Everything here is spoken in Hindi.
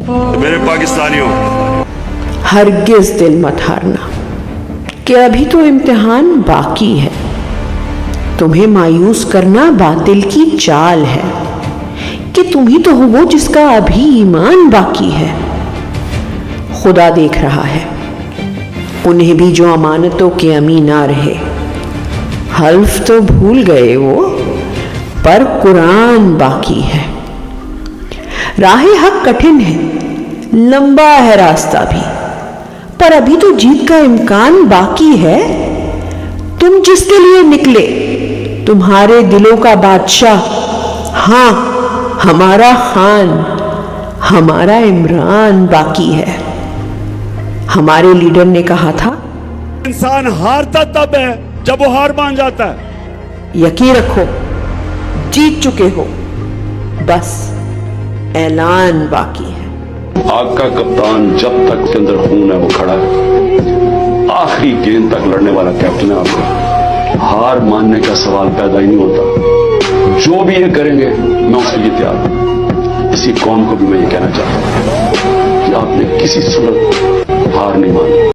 तो मेरे पाकिस्तानियों, हरगिज दिल मत हारना कि अभी तो इम्तिहान बाकी है। तुम्हें मायूस करना बातिल की चाल है कि तुम ही तो हो वो जिसका अभी ईमान बाकी है। खुदा देख रहा है उन्हें भी जो अमानतों के अमीन ना रहे। हल्फ तो भूल गए वो, पर कुरान बाकी है। राहे हक कठिन है, लंबा है रास्ता भी, पर अभी तो जीत का इम्कान बाकी है। तुम जिसके लिए निकले, तुम्हारे दिलों का बादशाह, हां हमारा खान, हमारा इमरान बाकी है। हमारे लीडर ने कहा था, इंसान हारता तब है जब वो हार मान जाता है। यकीन रखो जीत चुके हो, बस ऐलान बाकी है। आपका कप्तान जब तक के अंदर खून है वो खड़ा है, आखिरी गेंद तक लड़ने वाला कैप्टन है आपका। हार मानने का सवाल पैदा ही नहीं होता। जो भी ये करेंगे मैं उसके लिए तैयार हूं। इसी कौम को भी मैं ये कहना चाहता हूं कि आपने किसी सूरत हार नहीं मानी।